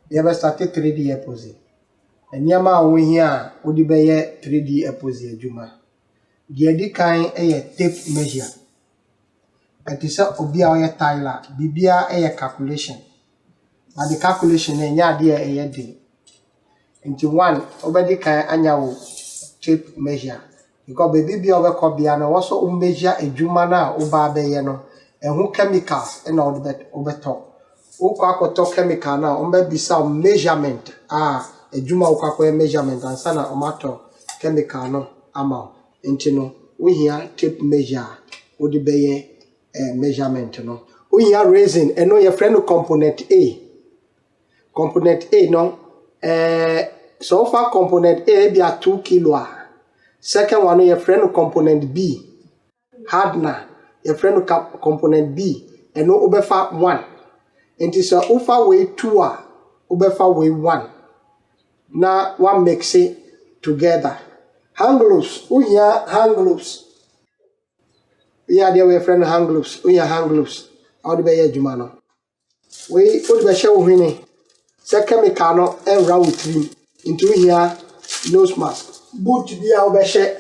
You ever started 3D epoxy? And yama we here would be 3D epoxy juma. The edi kind a tape measure. It is a obia Tyler, bibia a calculation. But the calculation and ya dear a day. Into one over the kind annual tape measure. Because baby be over cobiana also measure a jumana uba bayano and who chemicals and all that over top. Ukako to chemical now bisa measurement a juma ukako measurement and sana omato chemical no ama enti no we here tape measure wo de beye measurement no we here resin and no your friend component A no so far component A be a 2 kilo second one your friend component B hardener your friend component B and no obefa 1. It is a ufa way 2 ubefa way 1. Now one mix it together. Hand gloves, hand gloves. Yeah, dear way friend hand gloves, hand gloves. How the bay jumano. We put the show winning. Second mechano and round three into here nose mask. Boot be our beshe.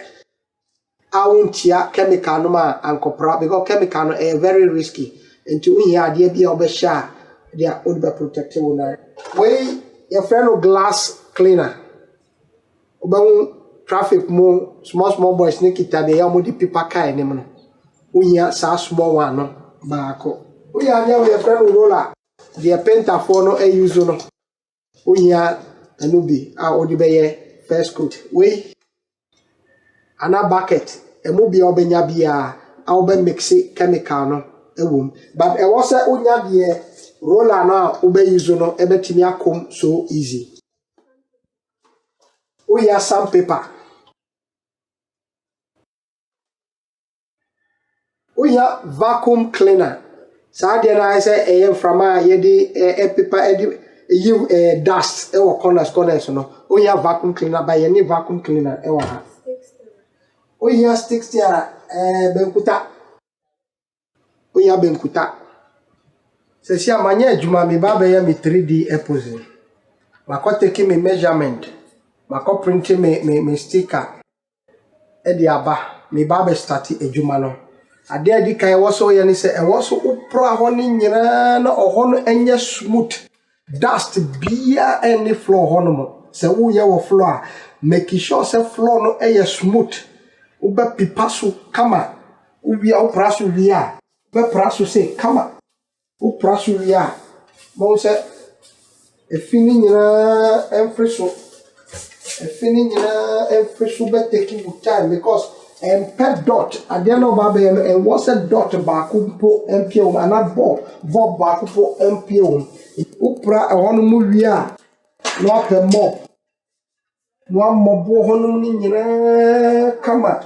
I won't hear chemical no man and copra because chemical are very risky. Into here, dear be our besha. They are all be protected now. We your friend of glass cleaner. About traffic more small boys sneaky tabi ya mo di paper car ni mo. We here small one no baako. We are there with your friend roller. The painter for no use no. We here anubi odi be first coat. We ana bucket emu bi obenya bia be mix chemical no ewom. But e was say onya de roller na ube use no ebetimi akom so easy. We have sandpaper. We have vacuum cleaner. So I say a from a paper you dust corners no. We have vacuum cleaner by any vacuum cleaner we have sticks there benkuta. We have benkuta. Se si amanye juma mi baba ya mi 3D epoxy. Mako take me measurement. Mako print me sticker. Edi aba mi baba start ejuma no. Ade adi kai woso ye ni se e woso upra ho ni nyina na oho no enye smooth. Dust bia any floor ho no mo. Se wo ye wo floor make sure se floor no eye smooth. Ube pipaso kama. Ubi a upra so wia. Ube praso se kama. Uprasu ya mo se efini nyina emfreso be taking time because pet dot at the end of Babel and was a dot bakumpo MPO and not bob bakumpo MPO upra on movia no pe mo no mobo honum ni nyina kama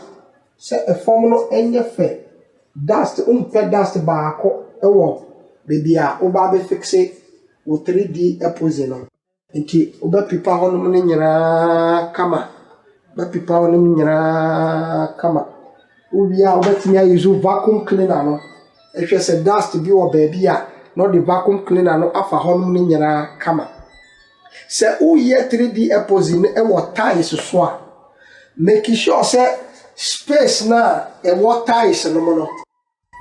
se e form no enye fe dust dust baako ewo baby oba be fix it with 3D epoxy no nti oba pipa hono ne nyira kama ba pipa hono nyira kama obia obetimi use vacuum cleaner no ehwe se dust bi wo baby no the vacuum cleaner no afa hono ne nyira kama se uye 3D epoxy no e wo tiles so a make sure se space na e wo tiles no mo no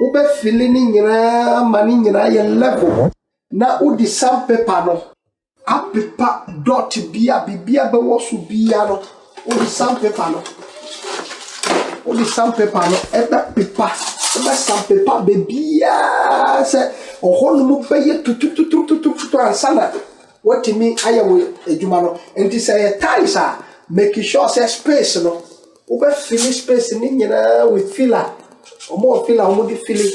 ube feeling nyina mani nyina ye level na udi sandpaper no apepa dot bia bibia be wosu bia no udi sandpaper no ebe pepa ebe sandpaper be bia se ohonu mu be ye tutu ansana wetimi ayewo ejuma no enti say tiles make sure say space no ube fill space ni nyina with filler omo feel omo di feeling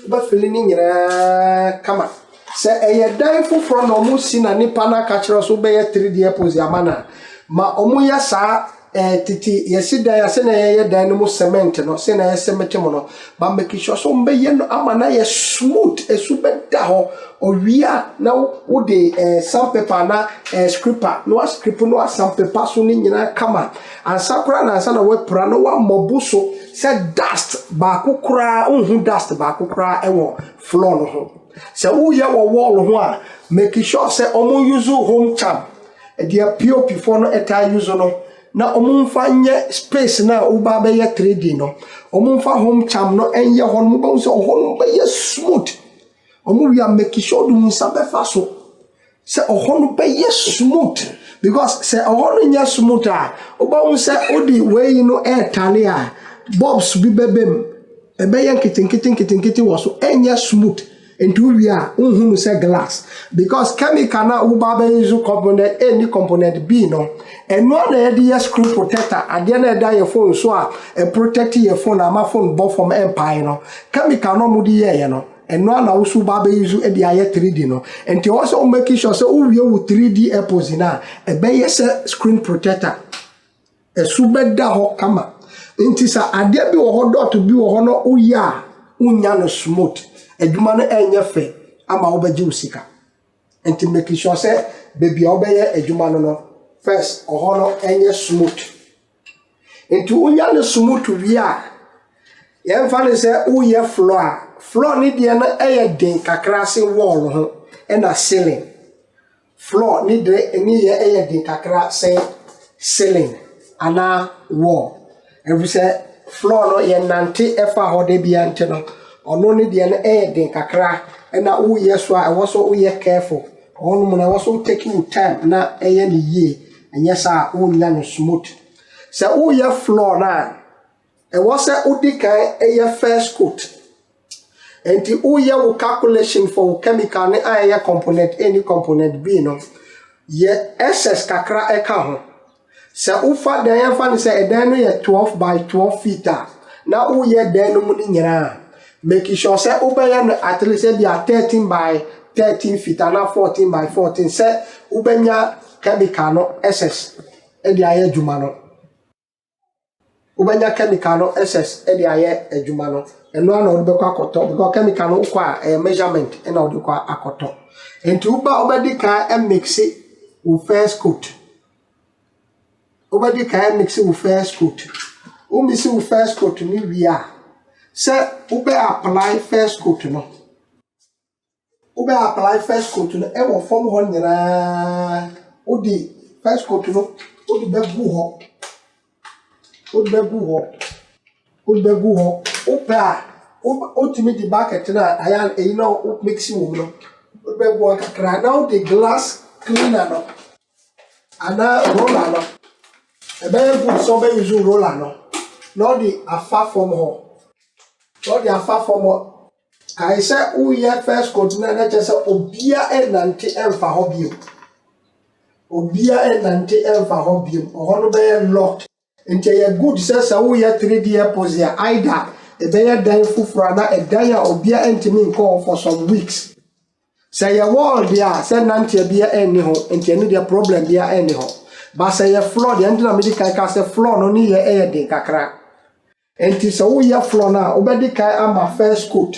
ba feeling ni nyina kama se eye dan foforo na omo si na nipa na ka kire so be 3D epoxy amana ma omo ya sa titi yesi dan ya se na ye dan no cement no se na ye cement mo no ba make sure so mbe ye no amana ye smooth esu da ho owia na wo de sandpaper na scraper no scraper no sandpaper so ni nyina kama ansakura na ansa na we pra no wa mobuso se dust ba kokura unhu dust ba kokura ewo floor no ho Se wo ye wo wall ho a make sure say omo use home charm e dia pop for no eta use no na omo mfa nye space na wo ba be ye 3D no omo mfa home charm no enye ho no ba so ho no be ye smooth omo wi make sure do nsa be fa so se ho no be ye smooth because se ho no nya smooth a oba se odi we no etale a bobs bi bebem e be ye nkitinkiti wo so enye smooth into we are unhunu say glass because chemical na uba be use component any component B no and no na dey screen protector ade na da your phone so a protect your phone ama phone bo from empire no chemical no mu di ye no and no na usu ba be use e dey 3D no and you also make sure say o we with 3D apples na e be ye say screen protector e su be da ho kama nti sa ade bi wo ho dot bi wo ho no uya unya no smooth adwuma no enye fe ama wo beje usika enti make sure say baby obeye adwuma no first oho no enye smooth enti unya no smooth wi a ye mfa ne say uye floor ni de na eye den kakra se wall ho e na ceiling floor ni de ni ye eye den kakra se ceiling ana wall every say floor no ye nante efa ho de bia nte no ono ne de na den kakra na wo yeso a wo so wo ye careful ono mo na wo so taking your time na eye ne ye anya sa wo nya no smooth se wo ye floor na e wo se udikan eye first coat enti wo ye wo calculation for chemical ne eye component any component B no ye SS kakra e ka ho se wo fa den ye fa ne se eden no ye 12 by 12 feet na wo ye den no mu ni nyira make sure say ubenya no at least be 13 by 13 feet and 14 by 14 say ubenya chemical no SS e di aye adwuma no ubenya chemical no SS e di aye adwuma no eno na odbe kwa akoto because chemical no kwa measurement e na odbe kwa akoto enti uba obedi kan mix u first coat obedi kan mix u first coat u mix u first coat ni wia say ube apply first coat no ube apply first coat no e wo form ho nyina odi first coat no odi begu ho upa ultimate the bucket na ayan e no mix wo no begu kakra now the glass cleaner no ana roller no e be good so be use roller no now the afa form ho so they are far from I say who ye first continent na say obia enante emfa ho bio obia enante emfa ho bio oho no be locked enti ye good say who ye 3D pose either e be ye dan fufura na e dan ya obia entimi nko for some weeks say ye wall dia say nante bia enni ho enti eni dia problem bia enni ho but say ye floor dia enti na medical ka say floor no ni ye den kakra enti so wo ye floor na obedi kai ama first coat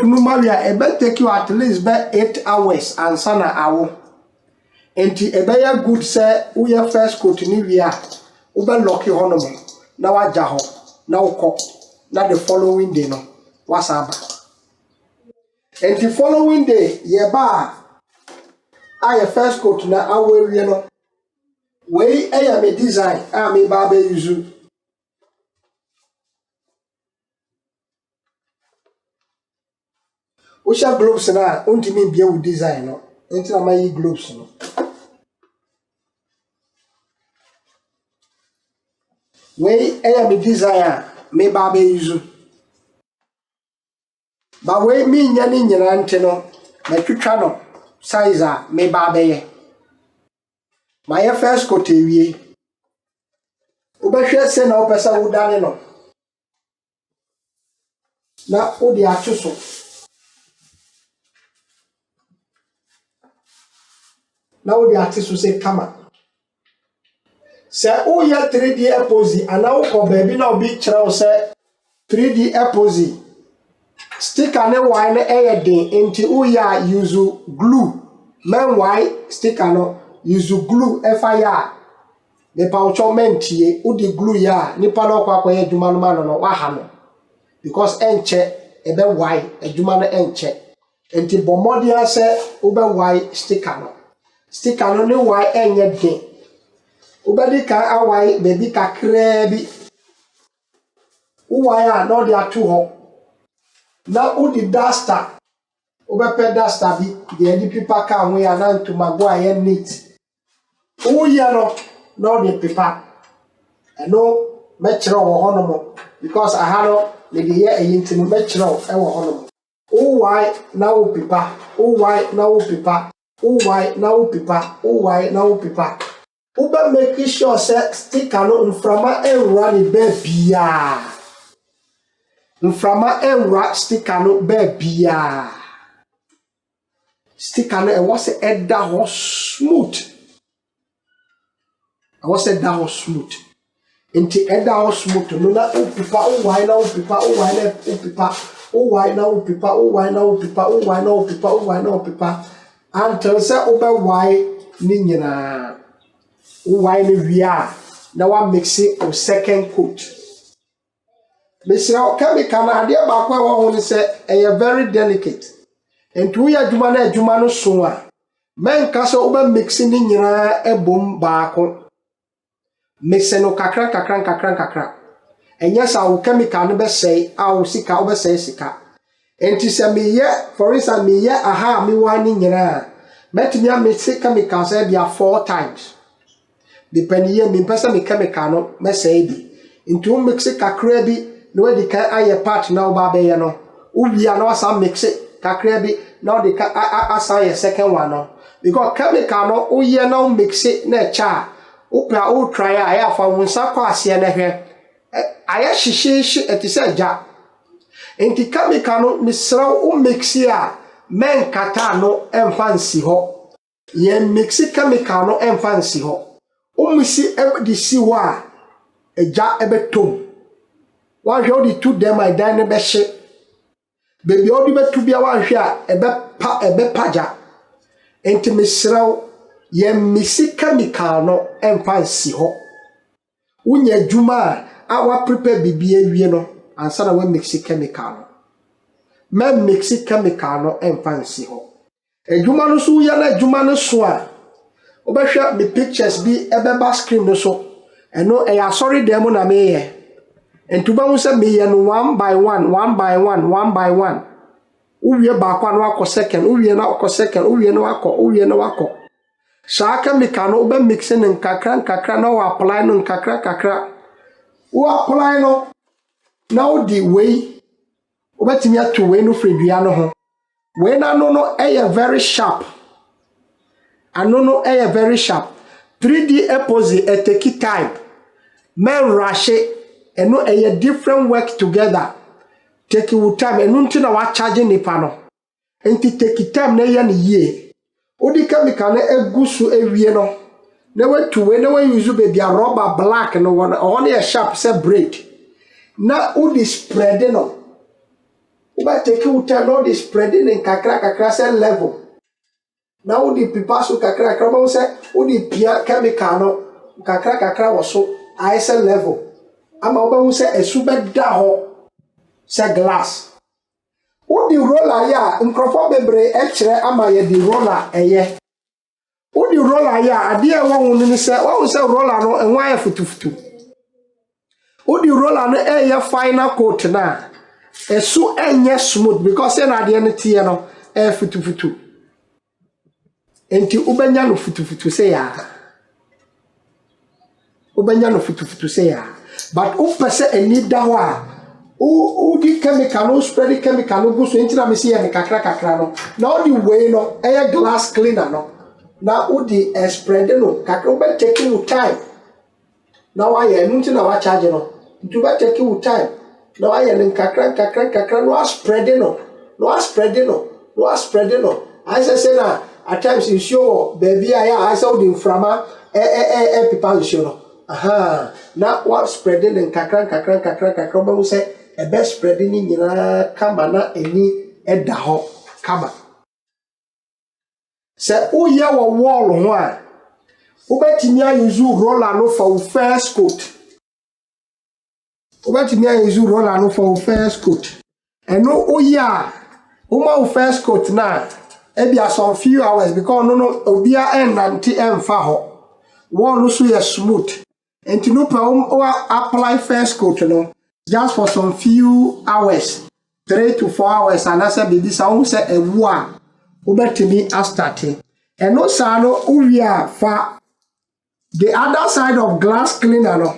no maria e be take you at least be 8 hours and sana awo enti e be ya good say wo ye first coat ni wi a wo be lock ho no na waja ho na ukọ na the following day no wasaba enti following day ye ba a ye first coat na awo wi no we e ya me design a me ba be use Usha gloves na untimi bia wo design no enti na my gloves no we eya me design me ba be use ba we mi nya ni nyina nte no na twitwa no size a me ba be ye my first coat ewie obehwe se na opesa wo dane no na wo di atuso na wo di atiso se kama se o ya 3D epoxy ana wo ko baby na obi kire wo se 3D epoxy sticker ne why na eyedin enti o ya use glue men why sticker no use glue fire the paucho mentie o di glue ya nipa na kwa kwa adwuma no ma no wa ha no because enche ebe why adwuma no enche enti bomodi ase ube why sticker no ne why enye den ubedi kan awai baby kakra bi why a no dia to ho na udi duster ubepe duster bi de di pipa ka ho ya na ntuma go aye neat uye no de pipa eno mechiro wo hono because ahano le de ye eyinti no mechiro e wo hono why na wo pipa why na wo pipa why na wo pipa why na wo pipa uba make sure say sticker no mframa enra ni bebia mframa enra sticker no bebia sticker no e was edda ho smooth I was edda ho smooth enti edda ho smooth no na pipa why na wo pipa why na wo pipa why na wo pipa why na wo pipa why na wo pipa why na wo pipa until say uba why ni nyina why ni wia na wa mix it o second coat Mr. chemical na ade ba kwa wo ni say e very delicate enti wo ya adwuma no so a men ka so uba mix ni nyina ebom baako mix no kakran enya sa wo chemical no be say a wo sika wo be say sika enti se me ye for instance me ye aha me wa ni nyina metimi a mix chemical say bia 4 times depending ye me pesa me chemical no me say bi into mix kakra bi no di kan aye part na oba be ye no uwia na asa mix kakra bi na di kan asa ye second one no because chemical no uye na mix na cha upra o try aye afa wonsa kwa ase na hwe aye hihyeshi etise ja enti chemical no misra o mix ya men kata no emfansi ho ye mix chemical no emfansi ho umisi di si wa eja ebetom wa hwe odi tu dem I dan ne be hye baby odi betu bia wa hwe a ebe paja enti misraw ye misi chemical no emfansi ho unya djuma a wa prepare bibia wie no ansa na wa mix chemical no me mix chemical no emfansi ho edjuma no so ya na edjuma no so a obehwa the pictures bi ebeba screen no so eno e ya sorry dem na me ye entuba hu se me ye no one by one uwie ba kwa no akọ second uwie na akọ second uwie na akọ sa chemical no obe mix ne nkakra na wa apply no nkakra wo apply no na wo di way obetimi ato way no fredua no ho way na no very sharp anono very sharp 3D opposite take time men rush eno different work together take you time eno nti na wa charge nipa no enti take time na ye ne yie odi chemical na egusu ewie no na wetu we na we use baby a rubber black no one e sharp say braid na odi spread no uba take you time no di spread in kakra say level na odi pipa so kakra ba say odi pia chemical no kakra wo so ice level ama oba hu say esu be da ho say glass odi roller ya nkrofo bebre e kire ama ye di roller eye odi roller ya ade e wo hu ni say wo say roller no enwa ya futufutu odi roller no eye final coat na esu enye smooth because na ade ne tie no e futufutu enti ubenya no futufutu say ya ubenya no futufutu say ya but upese eni da ho a di chemical no spread chemical no go so enti na me say ya kakra no na odi way no e glass cleaner no na odi spread no kakra ube take you time na wa ye enti na wa charge no enti ube take you time na wa ye kakra no spread no I say na at times you show baby I saw the frama people show no aha na what spreading and kakran ba mu say e be spreading ni nyina kama na eni eda ho kama se o ye wo wall ho a wo betimi use roller no for first coat ɛno oyi a woma wo first coat na ebia some few hours because no obia enante emfa ho wall no so yɛ smooth enti no pa apply first coat no just for some few hours 3 to 4 hours and asa baby sa wo say ewu a obetimi a start ɛno sa no uwia fa the other side of glass cleaner no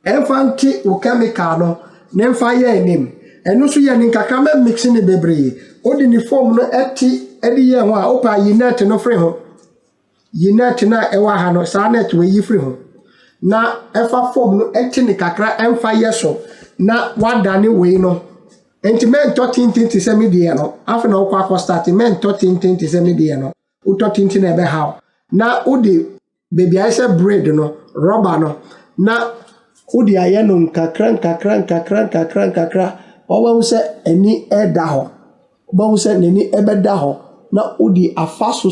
enfanti wo chemical no nemfa ye anim ɛno so ye nin kakra me mix ne bebre odi ni form no edi ye ho a opa yinet no free ho yinet na ewa ha no sa net we yi free ho na efa form no eti ni kakra emfa ye so na wadane we no enti men 13 se me de no afa na okwa start men 13 se me de no u 13 na ebe ha na odi baby I say bread no rubber no na odi aye no kakra oba wo se ani eda ho oba wo se nani ebeda ho na odi afaso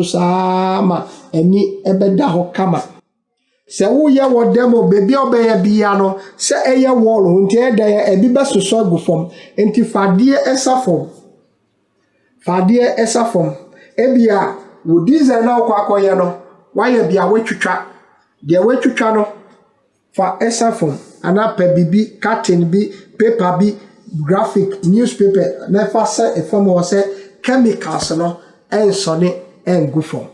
saa ma ani ebeda ho kama se wo ye wo demo baby obeye bia no se eye wall ho nti eda ya ebi besoso agufom enti fadie esa fom ebia wo design na akoye no waye bia wetwitwa de wetwitwa no fa esa fom ana pa bibi curtain bi paper bi graphic newspaper na fa se efom wo se chemicals no ensone engufom